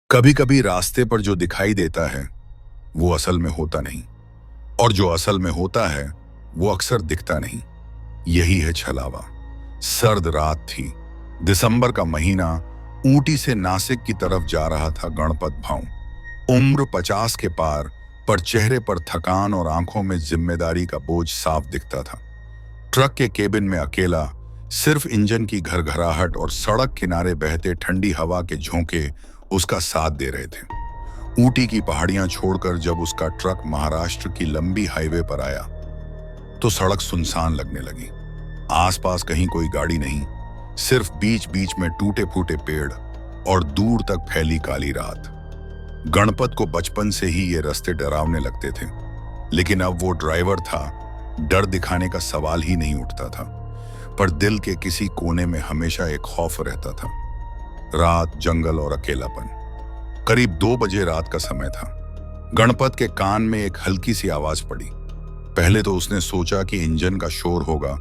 कभी कभी रास्ते पर जो दिखाई देता है वो असल में होता नहीं, और जो असल में होता है वो अक्सर दिखता नहीं। यही है छलावा। सर्द रात थी, दिसंबर का महीना। ऊटी से नासिक की तरफ जा रहा था गणपत भाऊ। उम्र 50 के पार, पर चेहरे पर थकान और आंखों में जिम्मेदारी का बोझ साफ दिखता था। ट्रक के केबिन में अकेला, सिर्फ इंजन की घरघराहट और सड़क किनारे बहते ठंडी हवा के झोंके उसका साथ दे रहे थे। ऊटी की पहाड़ियां छोड़कर जब उसका ट्रक महाराष्ट्र की लंबी हाईवे पर आया तो सड़क सुनसान लगने लगी। आसपास कहीं कोई गाड़ी नहीं, सिर्फ बीच बीच में टूटे फूटे पेड़ और दूर तक फैली काली रात। गणपत को बचपन से ही ये रास्ते डरावने लगते थे, लेकिन अब वो ड्राइवर था। डर दिखाने का सवाल ही नहीं उठता था, पर दिल के किसी कोने में हमेशा एक खौफ रहता था। रात, जंगल और अकेलापन। करीब 2 बजे रात का समय था। गणपत के कान में एक हल्की सी आवाज पड़ी। पहले तो उसने सोचा कि इंजन का शोर होगा,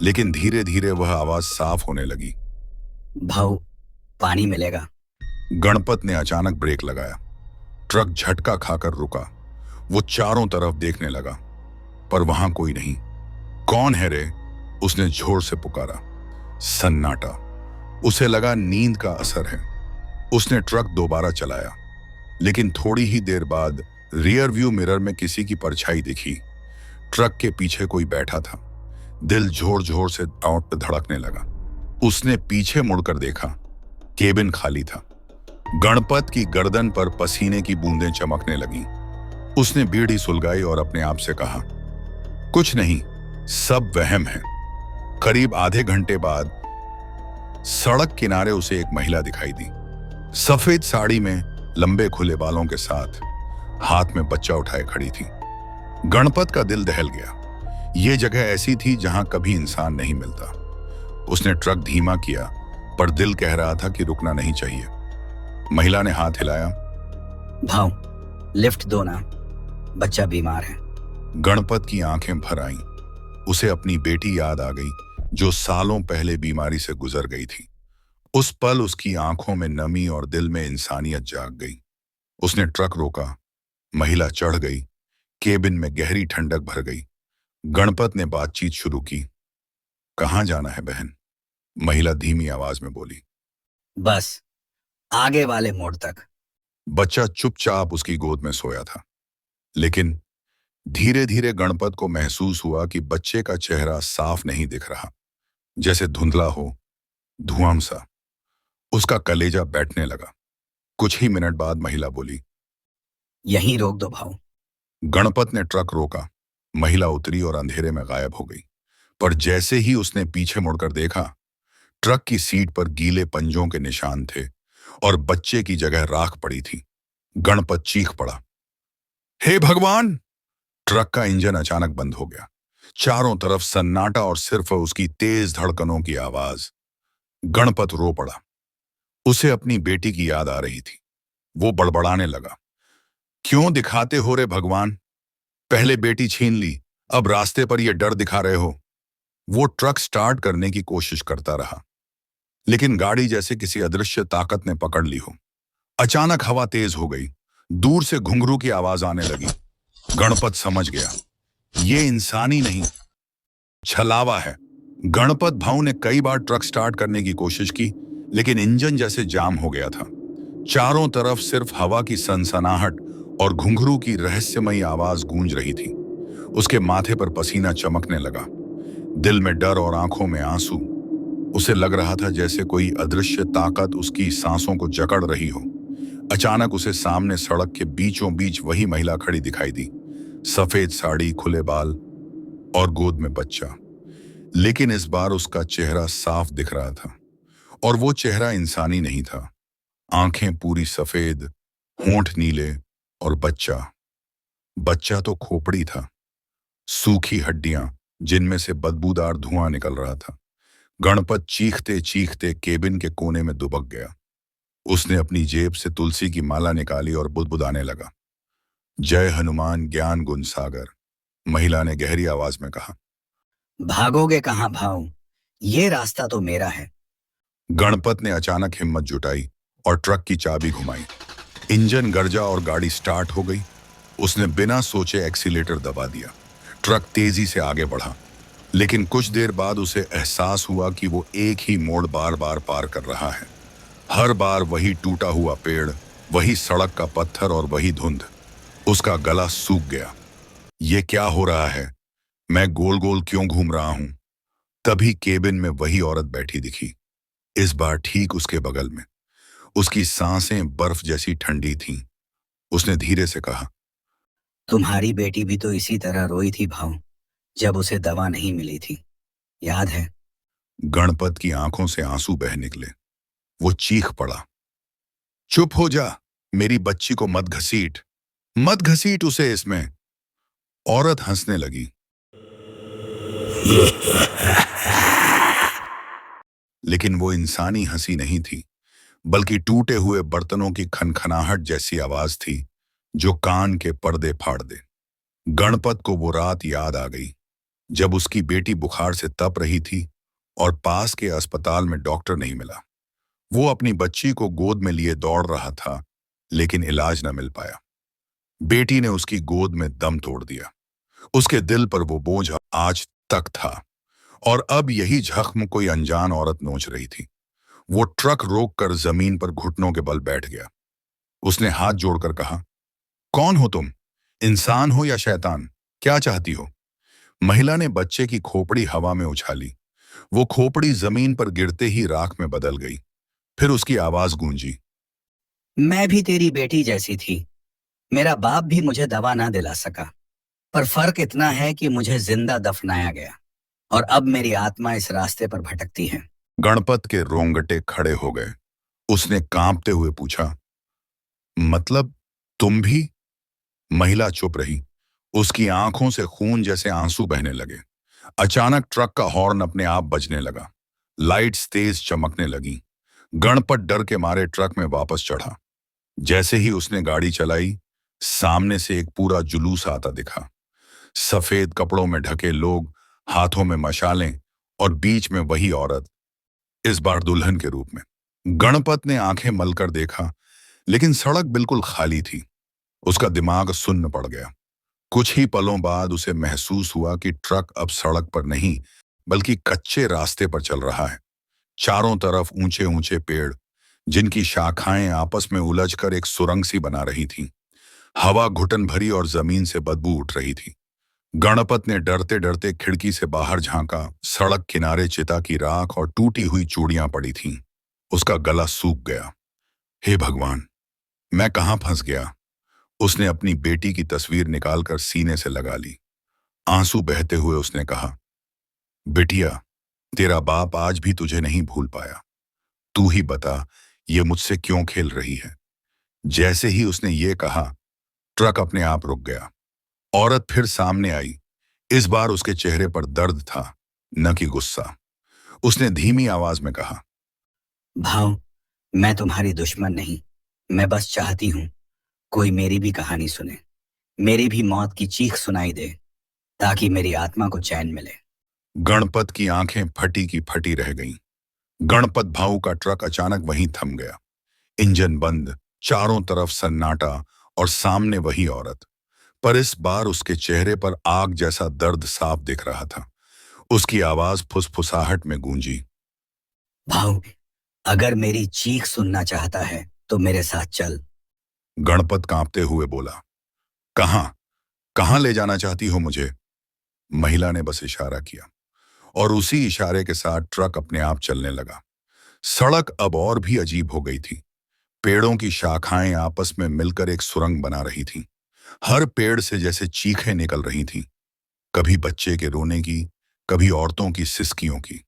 लेकिन धीरे धीरे वह आवाज साफ होने लगी। भाऊ, पानी मिलेगा? गणपत ने अचानक ब्रेक लगाया। ट्रक झटका खाकर रुका। वो चारों तरफ देखने लगा, पर वहां कोई नहीं। कौन है रे? उसने जोर से पुकारा। सन्नाटा। उसे लगा नींद का असर है। उसने ट्रक दोबारा चलाया, लेकिन थोड़ी ही देर बाद रियर व्यू मिरर में किसी की परछाई दिखी। ट्रक के पीछे कोई बैठा था। दिल जोर जोर से धड़कने लगा। उसने पीछे मुड़कर देखा। केबिन खाली था। गणपत की गर्दन पर पसीने की बूंदें चमकने लगीं। उसने बीड़ी सुलगाई और अपने आप से कहा, कुछ नहीं, सब वहम है। करीब आधे घंटे बाद सड़क किनारे उसे एक महिला दिखाई दी। सफेद साड़ी में, लंबे खुले बालों के साथ, हाथ में बच्चा उठाए खड़ी थी। गणपत का दिल दहल गया। ये जगह ऐसी थी जहां कभी इंसान नहीं मिलता। उसने ट्रक धीमा किया, पर दिल कह रहा था कि रुकना नहीं चाहिए। महिला ने हाथ हिलाया। भाऊ, लिफ्ट दो ना, बच्चा बीमार है। गणपत की आंखें भर आईं। उसे अपनी बेटी याद आ गई, जो सालों पहले बीमारी से गुजर गई थी। उस पल उसकी आंखों में नमी और दिल में इंसानियत जाग गई। उसने ट्रक रोका। महिला चढ़ गई। केबिन में गहरी ठंडक भर गई। गणपत ने बातचीत शुरू की। कहाँ जाना है बहन? महिला धीमी आवाज में बोली। बस आगे वाले मोड़ तक। बच्चा चुपचाप उसकी गोद में सोया था, लेकिन धीरे धीरे गणपत को महसूस हुआ कि बच्चे का चेहरा साफ नहीं दिख रहा, जैसे धुंधला हो, धुआं सा। उसका कलेजा बैठने लगा। कुछ ही मिनट बाद महिला बोली, यहीं रोक दो भाऊ। गणपत ने ट्रक रोका। महिला उतरी और अंधेरे में गायब हो गई। पर जैसे ही उसने पीछे मुड़कर देखा, ट्रक की सीट पर गीले पंजों के निशान थे और बच्चे की जगह राख पड़ी थी। गणपत चीख पड़ा, हे भगवान! ट्रक का इंजन अचानक बंद हो गया। चारों तरफ सन्नाटा और सिर्फ उसकी तेज धड़कनों की आवाज। गणपत रो पड़ा। उसे अपनी बेटी की याद आ रही थी। वो बड़बड़ाने लगा, क्यों दिखाते हो रे भगवान? पहले बेटी छीन ली, अब रास्ते पर यह डर दिखा रहे हो। वो ट्रक स्टार्ट करने की कोशिश करता रहा, लेकिन गाड़ी जैसे किसी अदृश्य ताकत ने पकड़ ली हो। अचानक हवा तेज हो गई। दूर से घुंघरू की आवाज आने लगी। गणपत समझ गया, ये इंसानी नहीं, छलावा है। गणपत भाऊ ने कई बार ट्रक स्टार्ट करने की कोशिश की, लेकिन इंजन जैसे जाम हो गया था। चारों तरफ सिर्फ हवा की सनसनाहट और घुंघरू की रहस्यमयी आवाज गूंज रही थी। उसके माथे पर पसीना चमकने लगा, दिल में डर और आंखों में आंसू। उसे लग रहा था जैसे कोई अदृश्य ताकत उसकी सांसों को जकड़ रही हो। अचानक उसे सामने सड़क के बीचों बीच वही महिला खड़ी दिखाई दी। सफेद साड़ी, खुले बाल और गोद में बच्चा। लेकिन इस बार उसका चेहरा साफ दिख रहा था, और वो चेहरा इंसानी नहीं था। आंखें पूरी सफेद, होंठ नीले, और बच्चा तो खोपड़ी था। सूखी हड्डियां, जिनमें से बदबूदार धुआं निकल रहा था। गणपत चीखते चीखते केबिन के कोने में दुबक गया। उसने अपनी जेब से तुलसी की माला निकाली और बुदबुदाने लगा, जय हनुमान ज्ञान गुण सागर। महिला ने गहरी आवाज में कहा। भागोगे कहाँ भाऊ? ये रास्ता तो मेरा है। गणपत ने अचानक हिम्मत जुटाई और ट्रक की चाबी घुमाई। इंजन गरजा और गाड़ी स्टार्ट हो गई। उसने बिना सोचे एक्सीलेटर दबा दिया। ट्रक तेजी से आगे बढ़ा, लेकिन कुछ देर बाद उसे एहसास हुआ कि वो एक ही मोड़ बार बार पार कर रहा है। हर बार वही टूटा हुआ पेड़, वही सड़क का पत्थर और वही धुंध। उसका गला सूख गया। ये क्या हो रहा है? मैं गोल गोल क्यों घूम रहा हूं? तभी केबिन में वही औरत बैठी दिखी, इस बार ठीक उसके बगल में। उसकी सांसें बर्फ जैसी ठंडी थीं। उसने धीरे से कहा, तुम्हारी बेटी भी तो इसी तरह रोई थी भाऊ, जब उसे दवा नहीं मिली थी, याद है? गणपत की आंखों से आंसू बह निकले। वो चीख पड़ा, चुप हो जा, मेरी बच्ची को मत घसीट, मत घसीट उसे इसमें। औरत हंसने लगी, लेकिन वो इंसानी हंसी नहीं थी, बल्कि टूटे हुए बर्तनों की खनखनाहट जैसी आवाज थी, जो कान के पर्दे फाड़ दे। गणपत को वो रात याद आ गई, जब उसकी बेटी बुखार से तप रही थी और पास के अस्पताल में डॉक्टर नहीं मिला। वो अपनी बच्ची को गोद में लिए दौड़ रहा था, लेकिन इलाज न मिल पाया। बेटी ने उसकी गोद में दम तोड़ दिया। उसके दिल पर वो बोझ आज तक था, और अब यही जख्म कोई अनजान औरत नोच रही थी। वो ट्रक रोककर जमीन पर घुटनों के बल बैठ गया। उसने हाथ जोड़कर कहा, कौन हो तुम? इंसान हो या शैतान? क्या चाहती हो? महिला ने बच्चे की खोपड़ी हवा में उछाली। वो खोपड़ी जमीन पर गिरते ही राख में बदल गई। फिर उसकी आवाज गूंजी, मैं भी तेरी बेटी जैसी थी। मेरा बाप भी मुझे दवा ना दिला सका, पर फर्क इतना है कि मुझे जिंदा दफनाया गया, और अब मेरी आत्मा इस रास्ते पर भटकती है। गणपत के रोंगटे खड़े हो गए। उसने कांपते हुए पूछा, मतलब तुम भी? महिला चुप रही। उसकी आंखों से खून जैसे आंसू बहने लगे। अचानक ट्रक का हॉर्न अपने आप बजने लगा। लाइट्स तेज चमकने लगी। गणपत डर के मारे ट्रक में वापस चढ़ा। जैसे ही उसने गाड़ी चलाई, सामने से एक पूरा जुलूस आता दिखा। सफेद कपड़ों में ढके लोग, हाथों में मशालें, और बीच में वही औरत, इस बार दुल्हन के रूप में। गणपत ने आंखें मलकर देखा, लेकिन सड़क बिल्कुल खाली थी। उसका दिमाग सुन्न पड़ गया। कुछ ही पलों बाद उसे महसूस हुआ कि ट्रक अब सड़क पर नहीं, बल्कि कच्चे रास्ते पर चल रहा है। चारों तरफ ऊंचे ऊंचे पेड़, जिनकी शाखाएं आपस में उलझकर एक सुरंग सी बना रही थीं। हवा घुटन भरी और जमीन से बदबू उठ रही थी। गणपत ने डरते डरते खिड़की से बाहर झांका। सड़क किनारे चिता की राख और टूटी हुई चूड़ियां पड़ी थीं। उसका गला सूख गया। हे भगवान, मैं कहां फंस गया? उसने अपनी बेटी की तस्वीर निकालकर सीने से लगा ली। आंसू बहते हुए उसने कहा, बिटिया, तेरा बाप आज भी तुझे नहीं भूल पाया। तू ही बता, ये मुझसे क्यों खेल रही है? जैसे ही उसने ये कहा, ट्रक अपने आप रुक गया। औरत फिर सामने आई। इस बार उसके चेहरे पर दर्द था, न कि गुस्सा। उसने धीमी आवाज में कहा, भाव, मैं तुम्हारी दुश्मन नहीं। मैं बस चाहती हूँ कोई मेरी भी कहानी सुने, मेरी भी मौत की चीख सुनाई दे, ताकि मेरी आत्मा को चैन मिले। गणपत की आंखें फटी की फटी रह गईं। गणपत भाऊ का ट्रक अचानक वहीं थम गया। इंजन बंद, चारों तरफ सन्नाटा, और सामने वही औरत। पर इस बार उसके चेहरे पर आग जैसा दर्द साफ दिख रहा था। उसकी आवाज फुसफुसाहट में गूंजी, भाव, अगर मेरी चीख सुनना चाहता है तो मेरे साथ चल। गणपत कांपते हुए बोला, कहां? कहां ले जाना चाहती हो मुझे? महिला ने बस इशारा किया, और उसी इशारे के साथ ट्रक अपने आप चलने लगा। सड़क अब और भी अजीब हो गई थी। पेड़ों की शाखाएं आपस में मिलकर एक सुरंग बना रही थीं। हर पेड़ से जैसे चीखें निकल रही थीं, कभी बच्चे के रोने की, कभी औरतों की सिसकियों की।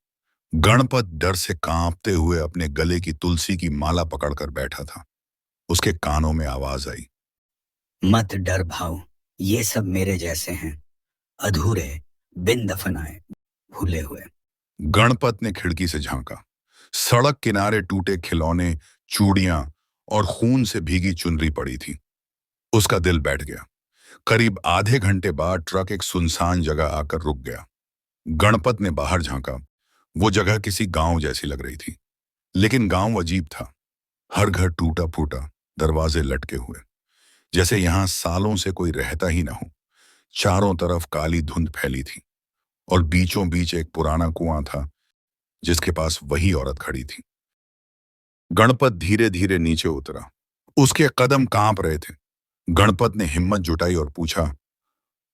गणपत डर से कांपते हुए अपने गले की तुलसी की माला पकड़कर बैठा था। उसके कानों में आवाज आई, मत डर भाव, ये सब मेरे जैसे हैं, अधूरे, बिन दफनाए, भूले हुए। गणपत ने खिड़की से झांका। सड़क किनारे टूटे खिलौने, चूड़ियां और खून से भीगी चुनरी पड़ी थी। उसका दिल बैठ गया। करीब आधे घंटे बाद ट्रक एक सुनसान जगह आकर रुक गया। गणपत ने बाहर झांका। वो जगह किसी गांव जैसी लग रही थी, लेकिन गांव अजीब था। हर घर टूटा फूटा, दरवाजे लटके हुए, जैसे यहां सालों से कोई रहता ही ना हो। चारों तरफ काली धुंध फैली थी और बीचों बीच एक पुराना कुआं था जिसके पास वही औरत खड़ी थी। गणपत धीरे धीरे नीचे उतरा। उसके कदम कांप रहे थे। गणपत ने हिम्मत जुटाई और पूछा,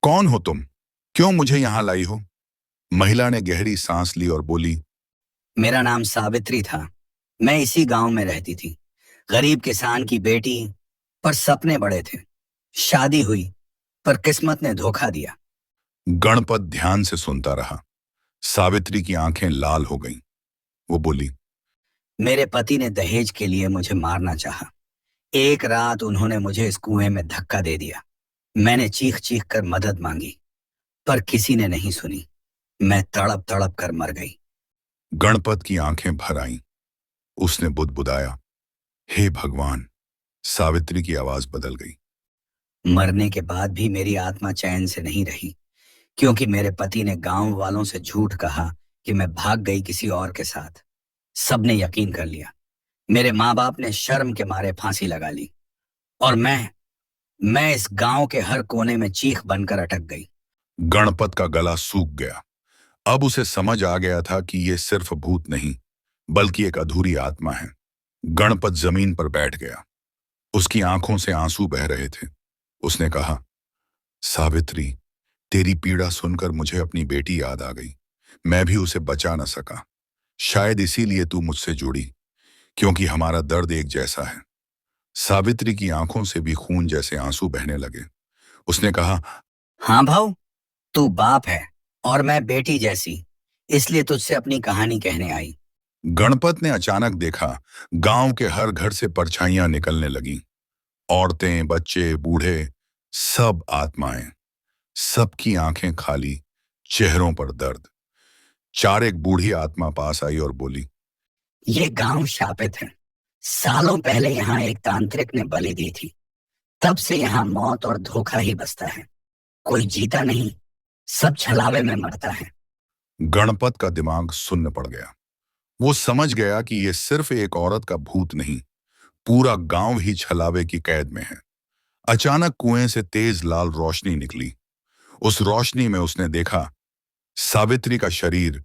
कौन हो तुम? क्यों मुझे यहां लाई हो? महिला ने गहरी सांस ली और बोली, मेरा नाम सावित्री था। मैं इसी गांव में रहती थी। गरीब किसान की बेटी, पर सपने बड़े थे। शादी हुई, पर किस्मत ने धोखा दिया। गणपत ध्यान से सुनता रहा। सावित्री की आंखें लाल हो गईं। वो बोली, मेरे पति ने दहेज के लिए मुझे मारना चाहा। एक रात उन्होंने मुझे इस कुएं में धक्का दे दिया। मैंने चीख चीख कर मदद मांगी, पर किसी ने नहीं सुनी। मैं तड़प तड़प कर मर गई। गणपत की आंखें भर आईं। उसने बुदबुदाया, हे भगवान। सावित्री की आवाज बदल गई। मरने के बाद भी मेरी आत्मा चैन से नहीं रही, क्योंकि मेरे पति ने गांव वालों से झूठ कहा कि मैं भाग गई किसी और के साथ। सबने यकीन कर लिया। मेरे माँ बाप ने शर्म के मारे फांसी लगा ली, और मैं इस गांव के हर कोने में चीख बनकर अटक गई। गणपत का गला सूख गया। अब उसे समझ आ गया था कि यह सिर्फ भूत नहीं, बल्कि एक अधूरी आत्मा है। गणपत जमीन पर बैठ गया। उसकी आंखों से आंसू बह रहे थे। उसने कहा, सावित्री, तेरी पीड़ा सुनकर मुझे अपनी बेटी याद आ गई। मैं भी उसे बचा न सका। शायद इसीलिए तू मुझसे जुड़ी, क्योंकि हमारा दर्द एक जैसा है। सावित्री की आंखों से भी खून जैसे आंसू बहने लगे। उसने कहा, हाँ भाऊ, तू बाप है और मैं बेटी जैसी, इसलिए तुझसे अपनी कहानी कहने आई। गणपत ने अचानक देखा, गांव के हर घर से परछाइयां निकलने लगीं। औरतें, बच्चे, बूढ़े, सब आत्माएं। सबकी आंखें खाली, चेहरों पर दर्द। चार एक बूढ़ी आत्मा पास आई और बोली, ये गांव शापित है। सालों पहले यहाँ एक तांत्रिक ने बलि दी थी। तब से यहाँ मौत और धोखा ही बसता है। कोई जीता नहीं, सब छलावे में मरता है। गणपत का दिमाग सुन्न पड़ गया। वो समझ गया कि यह सिर्फ एक औरत का भूत नहीं, पूरा गांव ही छलावे की कैद में है। अचानक कुएं से तेज लाल रोशनी निकली। उस रोशनी में उसने देखा सावित्री का शरीर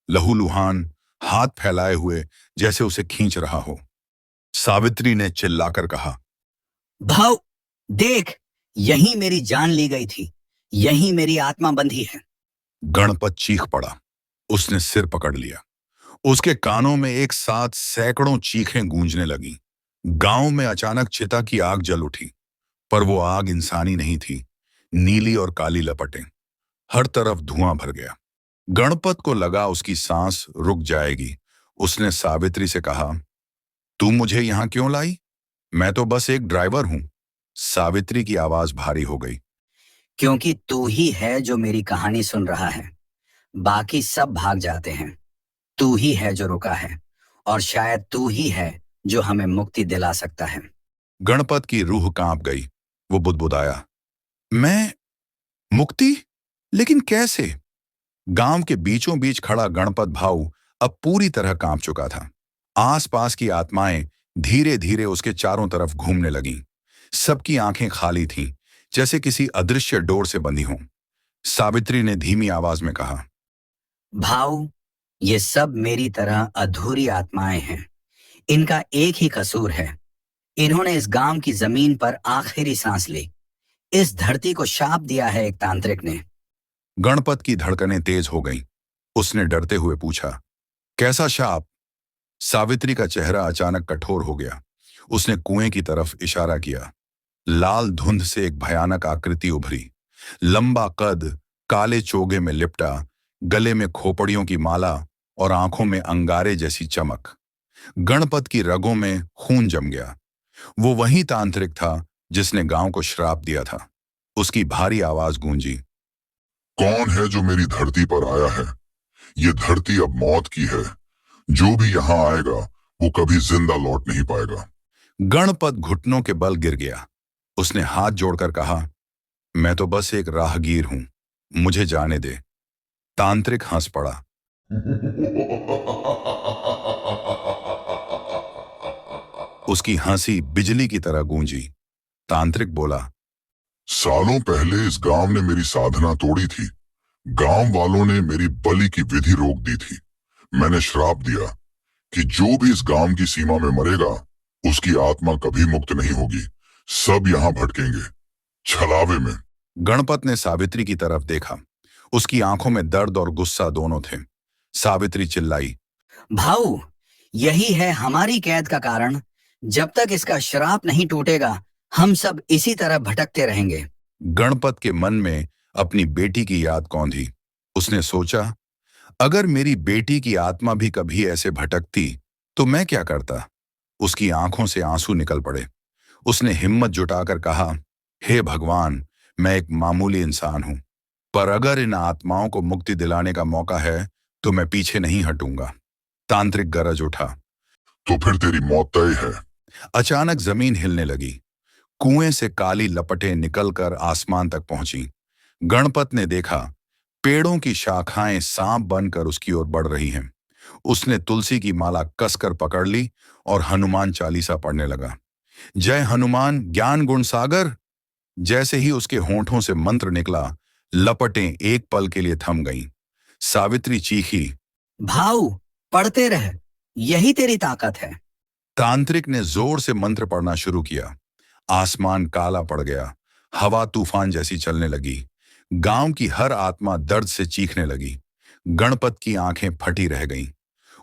लहूलुहान, हाथ फैलाए हुए, जैसे उसे खींच रहा हो। सावित्री ने चिल्लाकर कहा, भाव, देख, यही मेरी जान ली गई थी। यही मेरी आत्मा बंधी है। गणपत चीख पड़ा। उसने सिर पकड़ लिया। उसके कानों में एक साथ सैकड़ों चीखें गूंजने लगी। गांव में अचानक चिता की आग जल उठी, पर वो आग इंसानी नहीं थी। नीली और काली लपटें। हर तरफ धुआं भर गया। गणपत को लगा उसकी सांस रुक जाएगी। उसने सावित्री से कहा, तू मुझे यहां क्यों लाई? मैं तो बस एक ड्राइवर हूं। सावित्री की आवाज भारी हो गई। क्योंकि तू ही है जो मेरी कहानी सुन रहा है। बाकी सब भाग जाते हैं। तू ही है जो रुका है, और शायद तू ही है जो हमें मुक्ति दिला सकता है। गणपत की रूह कांप गई। वो बुदबुदाया, मैं? मुक्ति? लेकिन कैसे? गांव के बीचों बीच खड़ा गणपत भाऊ अब पूरी तरह कांप चुका था। आसपास की आत्माएं धीरे धीरे उसके चारों तरफ घूमने लगीं। सबकी आंखें खाली थीं, जैसे किसी अदृश्य डोर से बंधी हों। सावित्री ने धीमी आवाज में कहा, भाऊ, ये सब मेरी तरह अधूरी आत्माएं हैं। इनका एक ही कसूर है, इन्होंने इस गांव की जमीन पर आखिरी सांस ली। इस धरती को शाप दिया है एक तांत्रिक ने। गणपत की धड़कनें तेज हो गईं। उसने डरते हुए पूछा, कैसा शाप? सावित्री का चेहरा अचानक कठोर हो गया। उसने कुएं की तरफ इशारा किया। लाल धुंध से एक भयानक आकृति उभरी। लंबा कद, काले चोगे में लिपटा, गले में खोपड़ियों की माला और आंखों में अंगारे जैसी चमक। गणपत की रगों में खून जम गया। वो वही तांत्रिक था जिसने गांव को श्राप दिया था। उसकी भारी आवाज गूंजी, कौन है जो मेरी धरती पर आया है? ये धरती अब मौत की है। जो भी यहाँ आएगा वो कभी जिंदा लौट नहीं पाएगा। गणपत घुटनों के बल गिर गया। उसने हाथ जोड़कर कहा, मैं तो बस एक राहगीर हूं, मुझे जाने दे। तांत्रिक हंस पड़ा। उसकी हंसी बिजली की तरह गूंजी। तांत्रिक बोला, सालों पहले इस गांव ने मेरी साधना तोड़ी थी। गांव वालों ने मेरी बलि की विधि रोक दी थी। मैंने श्राप दिया कि जो भी इस गांव की सीमा में मरेगा उसकी आत्मा कभी मुक्त नहीं होगी। सब यहां भटकेंगे, छलावे में। गणपत ने सावित्री की तरफ देखा। उसकी आंखों में दर्द और गुस्सा दोनों थे। सावित्री चिल्लाई, भाऊ, यही है हमारी कैद का कारण। जब तक इसका श्राप नहीं टूटेगा हम सब इसी तरह भटकते रहेंगे। गणपत के मन में अपनी बेटी की याद कौंधी। उसने सोचा, अगर मेरी बेटी की आत्मा भी कभी ऐसे भटकती तो मैं क्या करता। उसकी आंखों से आंसू निकल पड़े। उसने हिम्मत जुटाकर कहा, हे भगवान, मैं एक मामूली इंसान हूं, पर अगर इन आत्माओं को मुक्ति दिलाने का मौका है तो मैं पीछे नहीं हटूंगा। तांत्रिक गरज उठा। तो फिर तेरी मौत तय है। अचानक जमीन हिलने लगी। कुएं से काली लपटें निकलकर आसमान तक पहुंची। गणपत ने देखा, पेड़ों की शाखाएं सांप बनकर उसकी ओर बढ़ रही हैं। उसने तुलसी की माला कसकर पकड़ ली और हनुमान चालीसा पढ़ने लगा। जय हनुमान ज्ञान गुण सागर। जैसे ही उसके होंठों से मंत्र निकला, लपटें एक पल के लिए थम गईं। सावित्री चीखी, भाऊ, पढ़ते रह, यही तेरी ताकत है। तांत्रिक ने जोर से मंत्र पढ़ना शुरू किया। आसमान काला पड़ गया। हवा तूफान जैसी चलने लगी। गांव की हर आत्मा दर्द से चीखने लगी। गणपत की आंखें फटी रह गईं।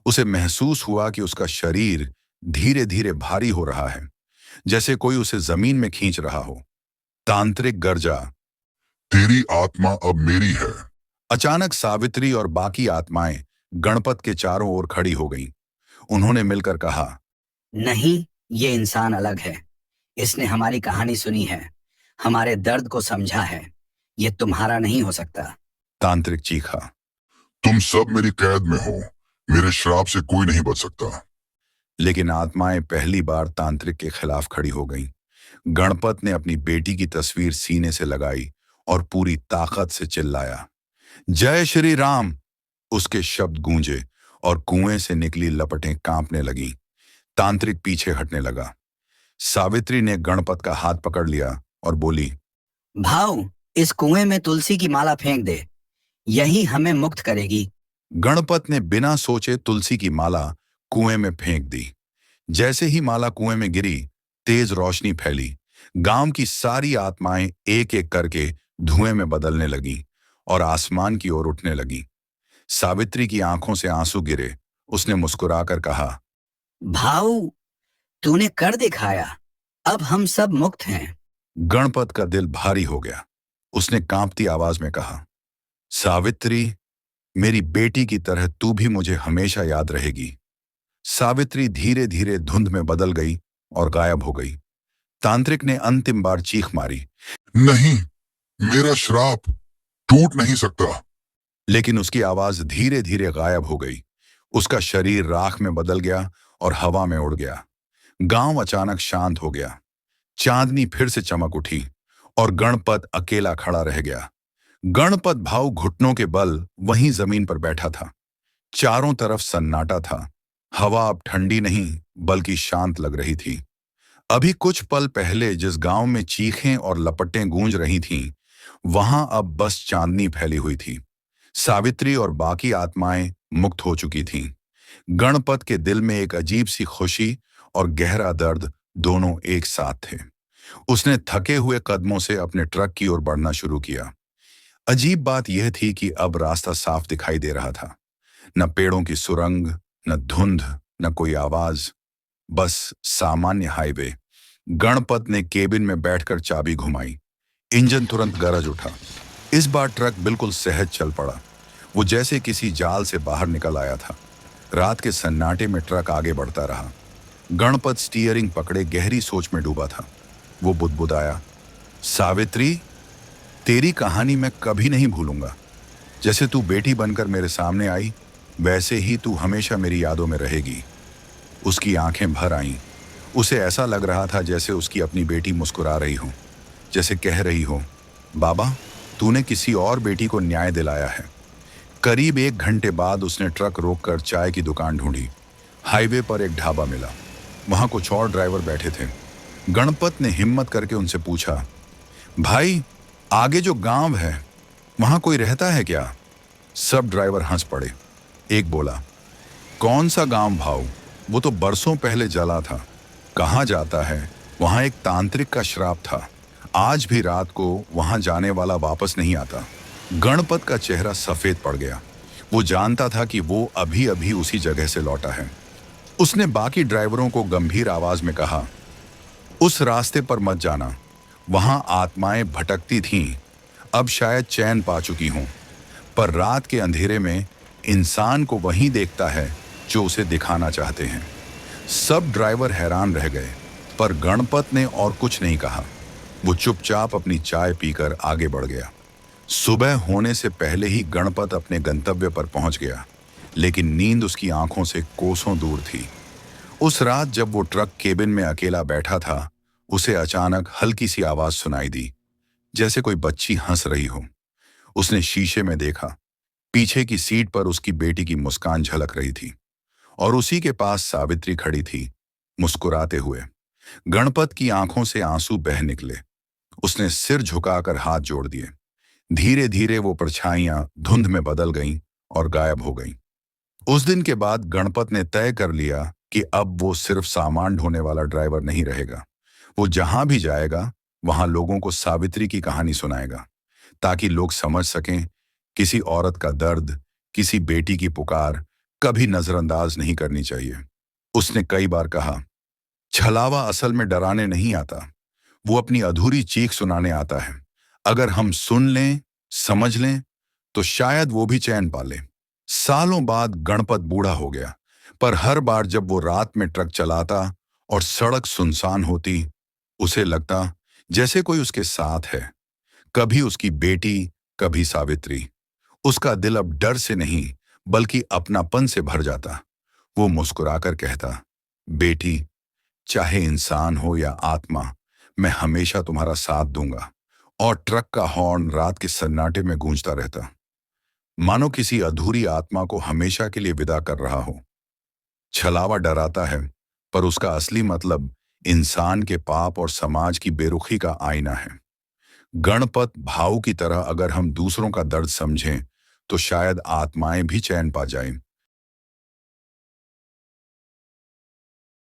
उसे महसूस हुआ कि उसका शरीर धीरे धीरे भारी हो रहा है, जैसे कोई उसे जमीन में खींच रहा हो। तांत्रिक गर्जा, तेरी आत्मा अब मेरी है। अचानक सावित्री और बाकी आत्माएं गणपत के चारों ओर खड़ी हो गईं। उन्होंने मिलकर कहा, नहीं, ये इंसान अलग है। इसने हमारी कहानी सुनी है, हमारे दर्द को समझा है। ये तुम्हारा नहीं हो सकता। तांत्रिक चीखा। तुम सब मेरी कैद में हो। मेरे श्राप से कोई नहीं बच सकता। लेकिन आत्माएं पहली बार तांत्रिक के खिलाफ खड़ी हो गईं। गणपत ने अपनी बेटी की तस्वीर सीने से लगाई और पूरी ताकत से चिल्लाया, जय श्री राम। उसके शब्द गूंजे और कुएं से निकली लपटें कांपने लगीं। तांत्रिक पीछे हटने लगा। सावित्री ने गणपत का हाथ पकड़ लिया और बोली, भाऊ, इस कुएं में तुलसी की माला फेंक दे, यही हमें मुक्त करेगी। गणपत ने बिना सोचे तुलसी की माला कुएं में फेंक दी। जैसे ही माला कुएं में गिरी, तेज रोशनी फैली। गांव की सारी आत्माएं एक एक करके धुएं में बदलने लगीं और आसमान की ओर उठने लगीं। सावित्री की आंखों से आंसू गिरे। उसने मुस्कुराकर कहा, भाऊ, तूने कर दिखाया, अब हम सब मुक्त हैं। गणपत का दिल भारी हो गया। उसने कांपती आवाज में कहा, सावित्री, मेरी बेटी की तरह तू भी मुझे हमेशा याद रहेगी। सावित्री धीरे धीरे धुंध में बदल गई और गायब हो गई। तांत्रिक ने अंतिम बार चीख मारी, नहीं, मेरा श्राप टूट नहीं सकता। लेकिन उसकी आवाज धीरे धीरे गायब हो गई। उसका शरीर राख में बदल गया और हवा में उड़ गया। गांव अचानक शांत हो गया। चांदनी फिर से चमक उठी और गणपत अकेला खड़ा रह गया। गणपत भाव घुटनों के बल वहीं जमीन पर बैठा था। चारों तरफ सन्नाटा था। हवा अब ठंडी नहीं बल्कि शांत लग रही थी। अभी कुछ पल पहले जिस गांव में चीखें और लपटें गूंज रही थीं, वहां अब बस चांदनी फैली हुई थी। सावित्री और बाकी आत्माएं मुक्त हो चुकी थीं। गणपत के दिल में एक अजीब सी खुशी और गहरा दर्द दोनों एक साथ थे। उसने थके हुए कदमों से अपने ट्रक की ओर बढ़ना शुरू किया। अजीब बात यह थी कि अब रास्ता साफ दिखाई दे रहा था। न पेड़ों की सुरंग, न धुंध, न कोई आवाज, बस सामान्य हाईवे। गणपत ने केबिन में बैठकर चाबी घुमाई। इंजन तुरंत गरज उठा। इस बार ट्रक बिल्कुल सहज चल पड़ा। वो जैसे किसी जाल से बाहर निकल आया था। रात के सन्नाटे में ट्रक आगे बढ़ता रहा। गणपत स्टीयरिंग पकड़े गहरी सोच में डूबा था। वो बुदबुदाया, सावित्री, तेरी कहानी मैं कभी नहीं भूलूंगा। जैसे तू बेटी बनकर मेरे सामने आई, वैसे ही तू हमेशा मेरी यादों में रहेगी। उसकी आंखें भर आईं। उसे ऐसा लग रहा था जैसे उसकी अपनी बेटी मुस्कुरा रही हो, जैसे कह रही हो, बाबा, तूने किसी और बेटी को न्याय दिलाया है। करीब 1 घंटे बाद उसने ट्रक रोककर चाय की दुकान ढूंढी। हाईवे पर एक ढाबा मिला। वहां कुछ और ड्राइवर बैठे थे। गणपत ने हिम्मत करके उनसे पूछा, भाई, आगे जो गांव है वहां कोई रहता है क्या? सब ड्राइवर हंस पड़े। एक बोला, कौन सा गांव भाऊ, वो तो बरसों पहले जला था। कहाँ जाता है? वहां एक तांत्रिक का श्राप था, आज भी रात को वहां जाने वाला वापस नहीं आता। गणपत का चेहरा सफेद पड़ गया। वो जानता था कि वो अभी अभी उसी जगह से लौटा है। उसने बाकी ड्राइवरों को गंभीर आवाज में कहा, उस रास्ते पर मत जाना, वहां आत्माएं भटकती थीं, अब शायद चैन पा चुकी हों। पर रात के अंधेरे में इंसान को वही देखता है जो उसे दिखाना चाहते हैं। सब ड्राइवर हैरान रह गए, पर गणपत ने और कुछ नहीं कहा। वो चुपचाप अपनी चाय पीकर आगे बढ़ गया। सुबह होने से पहले ही गणपत अपने गंतव्य पर पहुंच गया, लेकिन नींद उसकी आंखों से कोसों दूर थी। उस रात जब वो ट्रक केबिन में अकेला बैठा था, उसे अचानक हल्की सी आवाज सुनाई दी, जैसे कोई बच्ची हंस रही हो। उसने शीशे में देखा, पीछे की सीट पर उसकी बेटी की मुस्कान झलक रही थी और उसी के पास सावित्री खड़ी थी, मुस्कुराते हुए। गणपत की आंखों से आंसू बह निकले। उसने सिर झुकाकर हाथ जोड़ दिए। धीरे धीरे वो परछाइयां धुंध में बदल गईं और गायब हो गईं। उस दिन के बाद गणपत ने तय कर लिया कि अब वो सिर्फ सामान ढोने वाला ड्राइवर नहीं रहेगा। वो जहां भी जाएगा वहां लोगों को सावित्री की कहानी सुनाएगा, ताकि लोग समझ सकें किसी औरत का दर्द, किसी बेटी की पुकार कभी नजरअंदाज नहीं करनी चाहिए। उसने कई बार कहा, छलावा असल में डराने नहीं आता, वो अपनी अधूरी चीख सुनाने आता है। अगर हम सुन लें, समझ लें, तो शायद वो भी चैन पा ले। सालों बाद गणपत बूढ़ा हो गया, पर हर बार जब वो रात में ट्रक चलाता और सड़क सुनसान होती, उसे लगता जैसे कोई उसके साथ है। कभी उसकी बेटी, कभी सावित्री। उसका दिल अब डर से नहीं बल्कि अपनापन से भर जाता। वो मुस्कुराकर कहता, बेटी, चाहे इंसान हो या आत्मा, मैं हमेशा तुम्हारा साथ दूंगा। और ट्रक का हॉर्न रात के सन्नाटे में गूंजता रहता, मानो किसी अधूरी आत्मा को हमेशा के लिए विदा कर रहा हो। छलावा डराता है, पर उसका असली मतलब इंसान के पाप और समाज की बेरुखी का आईना है। गणपत भाव की तरह अगर हम दूसरों का दर्द समझें, तो शायद आत्माएं भी चैन पा जाएं।